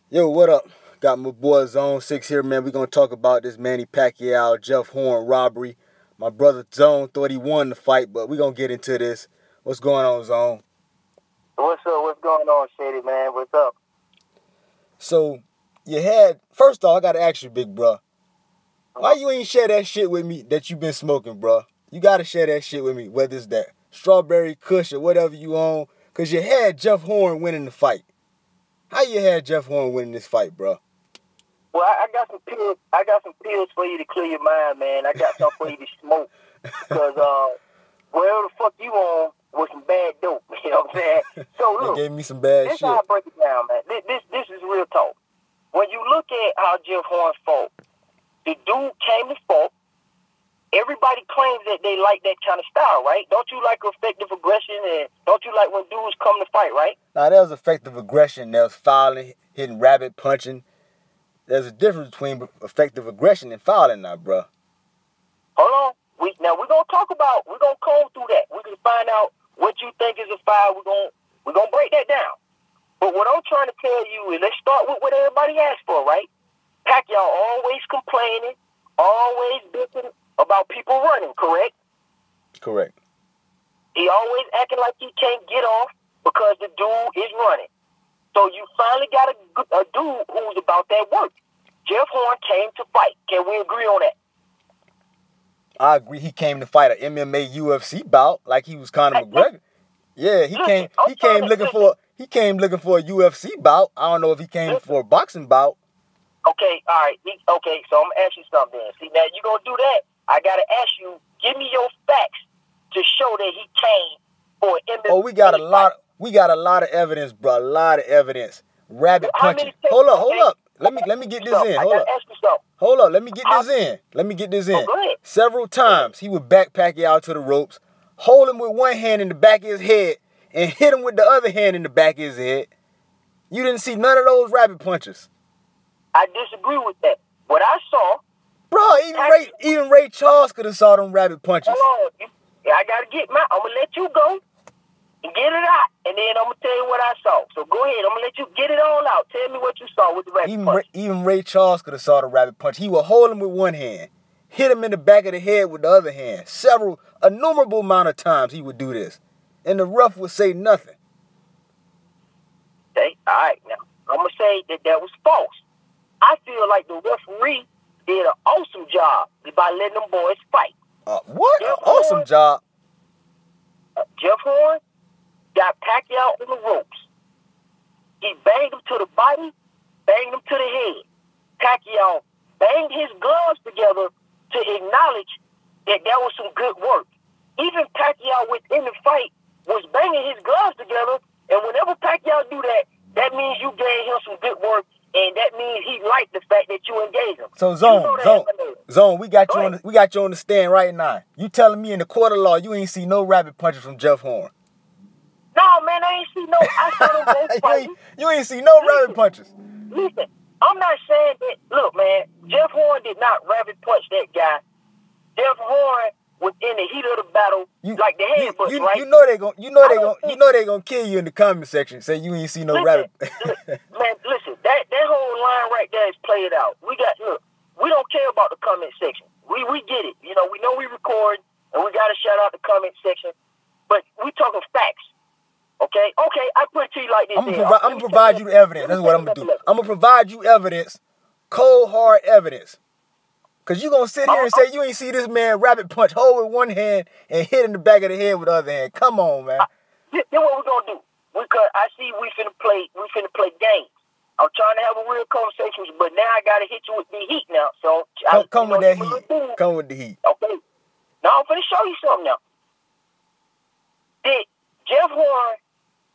Yo, what up? Got my boy Zone 6 here, man. We gonna talk about this Manny Pacquiao, Jeff Horn robbery. My brother Zone thought he won the fight, but we gonna get into this. What's going on, Zone? What's up? What's going on, Shady, man? What's up? So, first off, I gotta ask you, big bro. Why you ain't share that shit with me that you been smoking, bro? You gotta share that shit with me, whether it's that strawberry kush or whatever you own, because you had Jeff Horn winning the fight. How you had Jeff Horn winning this fight, bro? Well, I got some pills. I got some pills for you to clear your mind, man. I got some for you to smoke. Because wherever the fuck you on was some bad dope. You know what I'm saying? So look, they gave me some bad this shit. How I break it down, man. This is real talk. When you look at how Jeff Horn fought, the dude came to fight. Everybody claims that they like that kind of style, right? Don't you like effective aggression, and don't you like when dudes come to fight, right? Now, there was effective aggression. There was fouling, hitting rabbit, punching. There's a difference between effective aggression and fouling now, bro. Hold on. We're going to comb through that. We're going to find out what you think is a foul. We're going to break that down. But what I'm trying to tell you is, let's start with what everybody asked for, right? Pacquiao always complaining, always bitching about people running, correct? Correct. He always acting like he can't get off because the dude is running. So you finally got a dude who's about that work. Jeff Horn came to fight. Can we agree on that? I agree. He came to fight an MMA UFC bout like he was Conor McGregor. Yeah, he came looking for a UFC bout. I don't know if he came for a boxing bout. Okay, all right. Okay, so I'm gonna ask you something. See, now you gonna do that? I gotta ask you. Give me your facts to show that he came for an MMA. Oh, we got a lot of evidence, bro. A lot of evidence. Rabbit punching. Hold up. Let me get this in. Hold up. Let me get this in. Several times he would back Pacquiao to the ropes, hold him with one hand in the back of his head, and hit him with the other hand in the back of his head. You didn't see none of those rabbit punches. I disagree with that. What I saw, bro, even Ray Charles could have saw them rabbit punches. Hold on. I gotta get I'm gonna let you go and get it out, and then I'm gonna tell you what I saw. So go ahead. I'm gonna let you get it all out. Tell me what you saw with the rabbit punch. Even Ray Charles could have saw the rabbit punch. He would hold him with one hand, hit him in the back of the head with the other hand. Innumerable amount of times he would do this, and the ref would say nothing. Okay, all right. Now I'm gonna say that was false. I feel like the referee did an awesome job by letting them boys fight. What? An awesome job. Jeff Horn got Pacquiao in the ropes. He banged him to the body, banged him to the head. Pacquiao banged his gloves together to acknowledge that was some good work. Even Pacquiao within the fight was banging his gloves together, and whenever Pacquiao do that, that means you gave him some good work. And that means he liked the fact that you engaged him. So Zone, we got you on the stand right now. You telling me in the court of law you ain't see no rabbit punches from Jeff Horn? No, man, I ain't see no. I saw them both fighting. You ain't see no rabbit punches. Listen, I'm not saying that. Look, man, Jeff Horn did not rabbit punch that guy. Jeff Horn was in the heat of the battle, like the headbutts, right? You know they gonna kill you in the comment section. Say you ain't see no rabbit. Man, listen, that whole line right there is played out. We don't care about the comment section. We get it. You know we record, and we gotta shout out the comment section. But we talking facts. Okay, I put it to you like this. I'm gonna provide you the evidence. That's what I'm gonna do. I'm gonna provide you evidence, cold hard evidence. Because you going to sit here and say you ain't see this man rabbit punch, hold with one hand and hit in the back of the head with the other hand. Come on, man. Then what we're going to do? Because I see we finna play games. I'm trying to have a real conversation, but now I got to hit you with the heat now. So Come with that heat. Come with the heat. Okay. Now I'm finna show you something now. Did Jeff Horn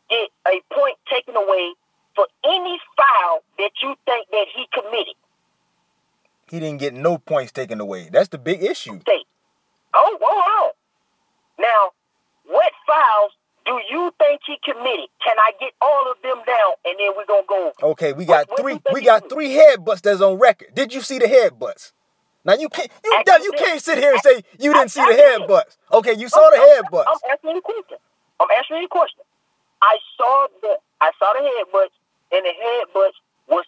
get a point taken away for any foul that you think that he committed? He didn't get no points taken away. That's the big issue. Okay. Hold on. Now, what fouls do you think he committed? Can I get all of them down, and then we're gonna go? Okay, we got three headbutts that's on record. Did you see the headbutts? Now you can't sit here and say you didn't see the headbutts. Okay, you saw the headbutts. I'm answering the question. I saw the headbutts, and the headbutts was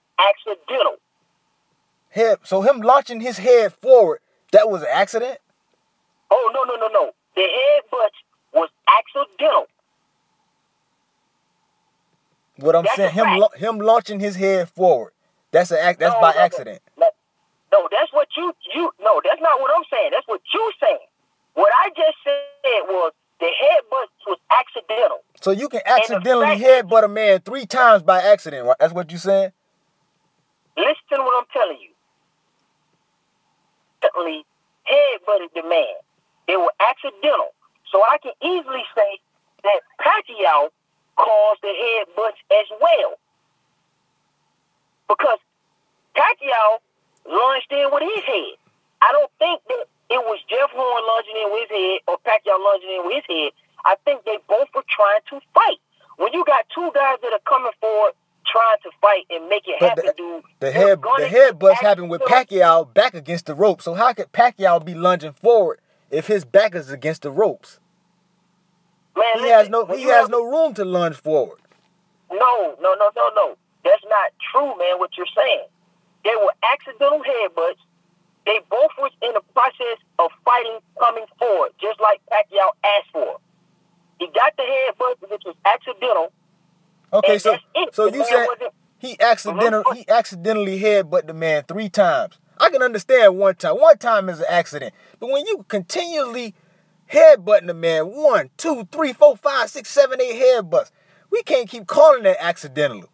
So him launching his head forward, that was an accident? Oh, no. The headbutts was accidental. What I'm saying, him launching his head forward, that's by accident. No, that's what no, that's not what I'm saying. That's what you saying. What I just said was the headbutt was accidental. So you can accidentally headbutt a man 3 times by accident, right? That's what you saying? Listen to what I'm telling you. Accidentally headbutted the man. They were accidental. So I can easily say that Pacquiao caused the headbutts as well. Because Pacquiao lunged in with his head. I don't think that it was Jeff Horn lunging in with his head or Pacquiao lunging in with his head. I think they both were trying to fight. When you got 2 guys that are coming forward trying to fight and make it happen, dude. The headbutts happened with Pacquiao back against the ropes. So how could Pacquiao be lunging forward if his back is against the ropes? Man, he has no room to lunge forward. No. That's not true, man, what you're saying. They were accidental headbutts. They both was in the process of fighting coming forward, just like Pacquiao asked for. He got the headbutt, which was accidental. Okay, so you said he accidentally headbutt the man 3 times. I can understand 1 time. 1 time is an accident. But when you continuously headbutting the man 1, 2, 3, 4, 5, 6, 7, 8 headbutts, we can't keep calling that accidental.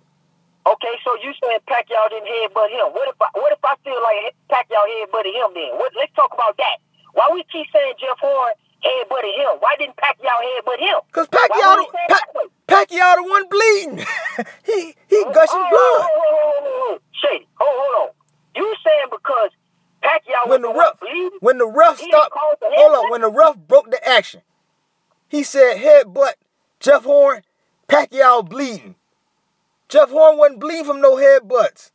Okay, so you saying Pacquiao didn't headbutt him? What if I feel like Pacquiao headbutted him then? Let's talk about that. Why we keep saying Jeff Horn headbutted him? Why didn't Pacquiao headbutt him? Because Pacquiao the one bleeding. he gushing blood. Shady, hold on. You saying because Pacquiao when the ref stopped, when the ref broke the action, he said headbutt Jeff Horn, Pacquiao bleeding. Jeff Horn wasn't bleeding from no headbutts.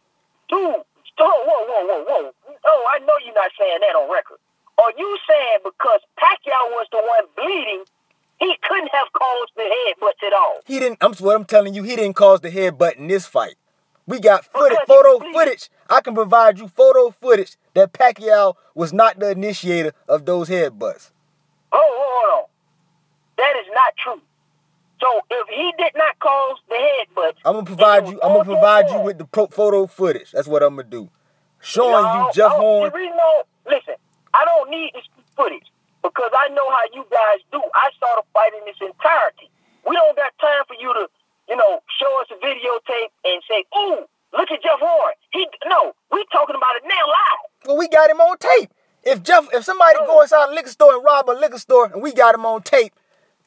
Dude, whoa. Oh, I know you're not saying that on record. Are you saying because Pacquiao was the one bleeding, he couldn't have caused the headbutts at all? He didn't. What I'm telling you, he didn't cause the headbutt in this fight. We got photo footage. I can provide you photo footage that Pacquiao was not the initiator of those headbutts. Hold on. That is not true. So if he did not cause the headbutts, I'm gonna provide you with the photo footage. That's what I'm gonna do. Showing you Jeff Horn. Listen, I don't need this footage because I know how you guys do. I saw the fight in its entirety. We don't got time for you to, show us a videotape and say, "Ooh, look at Jeff Horn." We talking about it now live. Well, we got him on tape. If somebody go inside a liquor store and rob a liquor store and we got him on tape,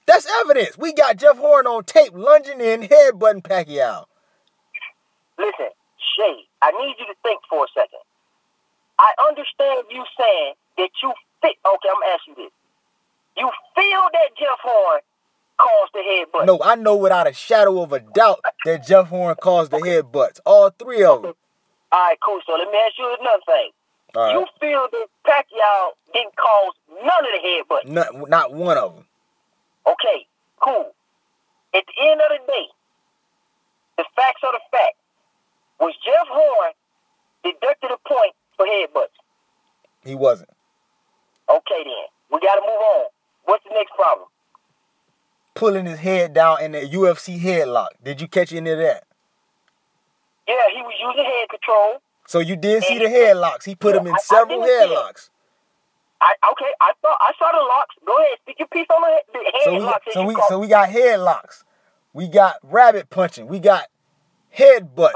that's evidence. We got Jeff Horn on tape lunging in, headbutting Pacquiao. Listen, Shay, I need you to think for a second. I understand you saying that you okay, I'm going to ask you this. You feel that Jeff Horn caused the headbutt? No, I know without a shadow of a doubt that Jeff Horn caused the headbutts. All 3 of them. All right, cool. So let me ask you another thing. All right. You feel that Pacquiao didn't cause none of the headbutts? Not one of them. Okay, cool. At the end of the day, the facts are the fact. Was Jeff Horn deducted a point for headbutts? He wasn't. Okay, then. We got to move on. What's the next problem? Pulling his head down in the UFC headlock. Did you catch any of that? Yeah, he was using head control. So you did see the headlocks. He put him in several headlocks. I saw the locks. Go ahead, speak your piece on the headlocks. So we got headlocks. We got rabbit punching. We got headbutts.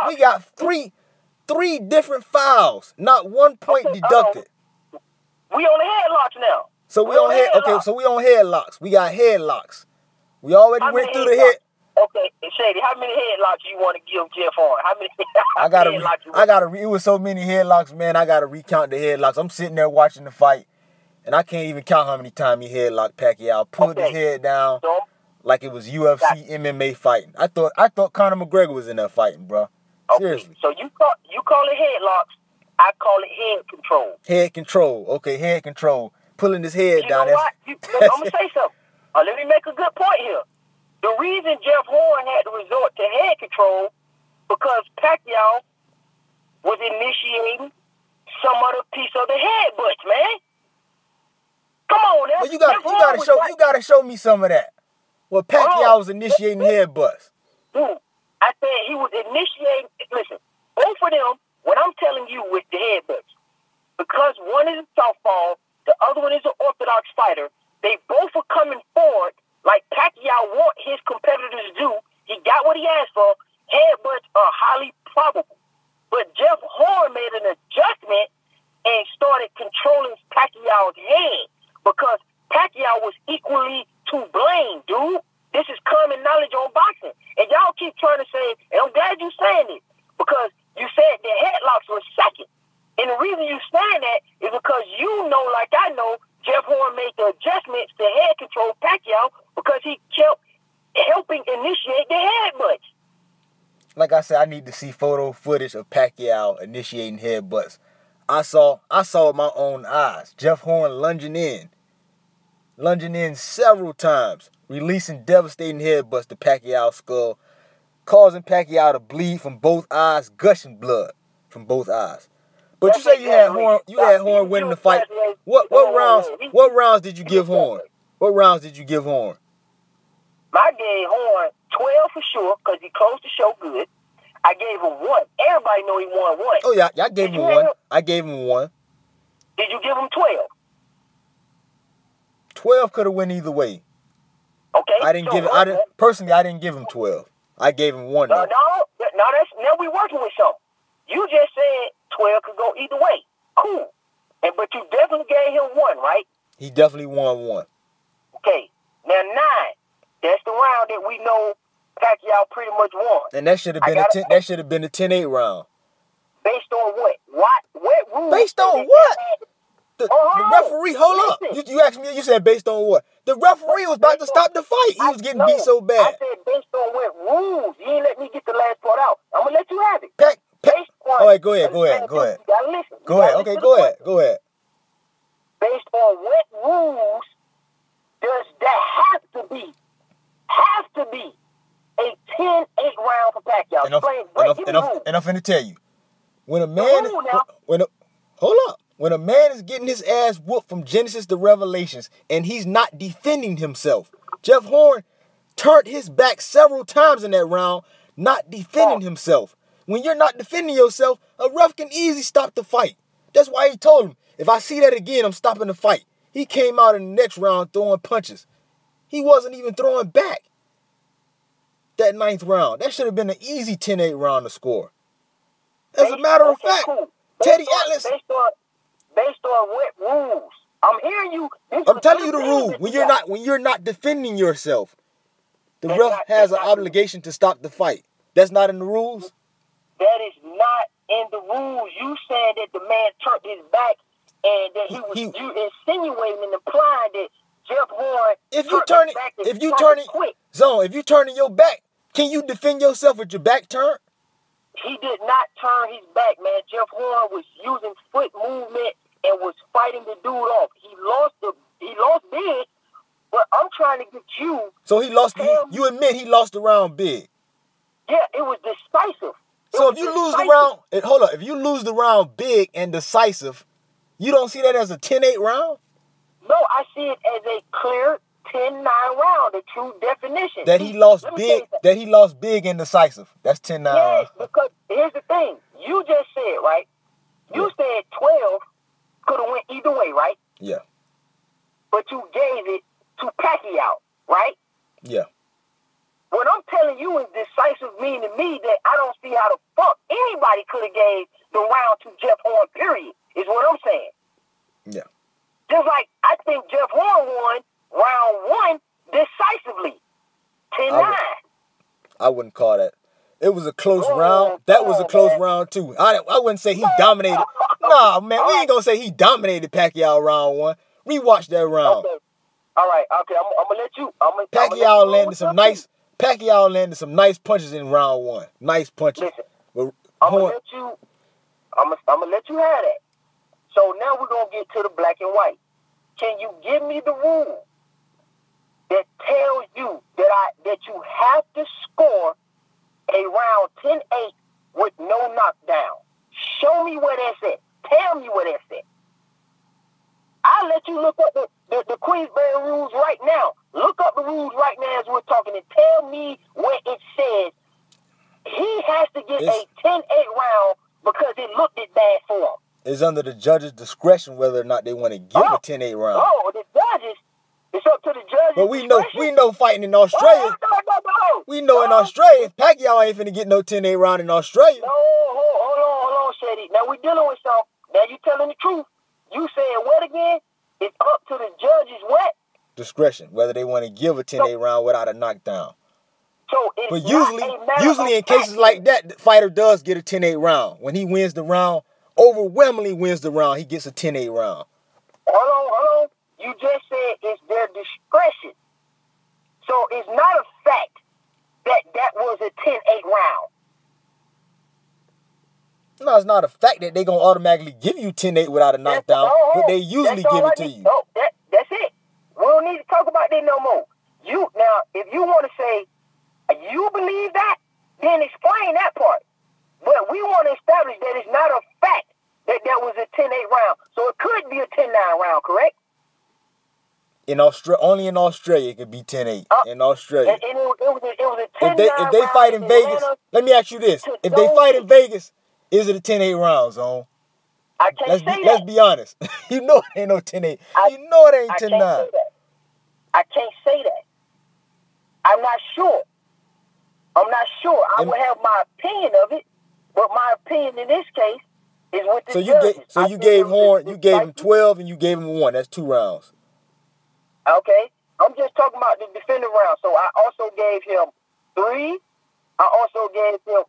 We got three different fouls. Not 1 point deducted. We on the headlocks now. So we on headlocks. We got headlocks. We already went through the head. Okay, Shady, how many headlocks you want to give Jeff Horn? How many? It was so many headlocks, man. I gotta recount the headlocks. I'm sitting there watching the fight, and I can't even count how many times he headlocked Pacquiao. Pulled his head down like it was UFC MMA fighting. I thought Conor McGregor was in there fighting, bro. Seriously. So you call it headlocks. I call it head control. Head control. Okay, head control. Pulling his head down. Know what? I'm gonna say something. Let me make a good point here. The reason Jeff Horn had to resort to head control because Pacquiao was initiating some other piece of the headbutts, man. Come on, now. Well, you gotta show me some of that. Well, Pacquiao was initiating headbutts. Dude, I said he was initiating. Listen, both of them. What I'm telling you with the headbutts, because one is a southpaw, the other one is an orthodox fighter. They both are coming forward like Pacquiao want his competitors to do. He got what he asked for. Headbutts are highly probable. But Jeff Horn made an adjustment and started controlling Pacquiao's head because Pacquiao was equally to blame, dude. This is common knowledge on boxing. And y'all keep trying to say, and I'm glad you're saying it, because you said the headlocks were second. And the reason you saying that is because you know, like I know, Jeff Horn made the adjustments to head control Pacquiao because he kept helping initiate the headbutts. Like I said, I need to see photo footage of Pacquiao initiating headbutts. I saw with my own eyes. Jeff Horn lunging in several times, releasing devastating headbutts to Pacquiao's skull, causing Pacquiao to bleed from both eyes, gushing blood from both eyes. But you say you had Horn winning the fight. What rounds did you give Horn? What rounds did you give Horn? I gave Horn 12 for sure because he closed the show good. I gave him 1. Everybody know he won 1. Oh yeah, I gave him 1. I gave him 1. Did you give him 12? 12 could have went either way. Okay. Personally, I didn't give him 12. I gave him 1. Now we working with something. You just said 12 could go either way. Cool. But you definitely gave him 1, right? He definitely won 1. Okay. Now 9. That's the round that we know Pacquiao pretty much won. And that should have been a 10-8 round. Based on what? What rules? Based on what? The referee, hold up. You asked me, you said based on what? The referee was about to stop the fight. He was getting beat so bad. I said based on what rules. You ain't let me get the last part out. I'm going to let you have it. All right, go ahead. You gotta listen. Go ahead. Okay, go ahead. Based on what rules does that have to be a 10-8 round for Pacquiao? And I'm finna tell you. When a man is getting his ass whooped from Genesis to Revelations and he's not defending himself, Jeff Horn turned his back several times in that round, not defending himself. When you're not defending yourself, a ref can easily stop the fight. That's why he told him, if I see that again, I'm stopping the fight. He came out in the next round throwing punches. He wasn't even throwing back. That 9th round, that should have been an easy 10-8 round to score. As a matter of fact, Teddy Atlas. Based on what rules? I'm hearing you. I'm telling you the rule. When you're not defending yourself, the ref has an obligation to stop the fight. That's not in the rules? That is not in the rules. You saying that the man turned his back and that he was insinuating and implying that Jeff Horn if you turning your back, can you defend yourself with your back turned? He did not turn his back, man. Jeff Horn was using foot movement and was fighting the dude off. He lost big, but I'm trying to get you. So he lost. You admit he lost the round big. Yeah, it was decisive. So if you lose the round, if you lose the round big and decisive, you don't see that as a 10-8 round? No, I see it as a clear 10-9 round, the true definition. That he lost big and decisive. That's 10-9. Yeah, because here's the thing. You just said, right? You said 12 could have went either way, right? Yeah. But you gave it to Pacquiao, right? Yeah. What I'm telling you is decisive, meaning to me that I don't see how the fuck anybody could have gave the round to Jeff Horn, period, is what I'm saying. Yeah. Just like I think Jeff Horn won round 1 decisively. 10-9. I wouldn't call that. It was a close round. That was a close round, too. I wouldn't say he dominated. Nah, man, we ain't going to say he dominated Pacquiao round 1. Rewatch that round. Okay. All right, okay, I'm going to let you. Pacquiao landed some nice punches in round 1. Nice punches. Listen, I'm going to let you have that. So now we're going to get to the black and white. Can you give me the rule that tells you that you have to score a round 10-8 with no knockdown? Show me where that's at. Tell me where that's at. I'll let you look up the Queensberry rules right now. Look up the rules right now as we're talking and tell me where it says he has to get a 10-8 round because it looked it bad for him. It's under the judge's discretion whether or not they want to give a 10-8 round. Oh, the judges. It's up to the judges. But we know fighting in Australia. We know in Australia, Pacquiao ain't finna get no 10-8 round in Australia. No, hold on, Shady. Now we dealing with some. Now you telling the truth. You saying what again? It's up to the judges what? Discretion, whether they want to give a 10-8 round without a knockdown. So it's but usually in cases like that, the fighter does get a 10-8 round. When he wins the round, overwhelmingly wins the round, he gets a 10-8 round. Hold on. You just said it's their discretion. So it's not a fact that was a 10-8 round. No, it's not a fact that they're going to automatically give you 10-8 without a knockdown, but they usually give it to you. Oh, that's it. We don't need to talk about that no more. Now, if you want to say you believe that, then explain that part. But we want to establish that it's not a fact that was a 10-8 round. So it could be a 10-9 round, correct? Only in Australia it could be 10-8. In Australia. And it was a 10-9 if they fight in Vegas, let me ask you this. If they fight in Vegas, is it a 10-8 round, Zone? I can't say that. Let's be honest. You know it ain't no 10-8. You know it ain't 10-9. I can't say that. I'm not sure. I will have my opinion of it, but my opinion in this case is with the judges. You gave him 12 and you gave him 1. That's 2 rounds. Okay. I'm just talking about the defender round. So I also gave him 3. I also gave him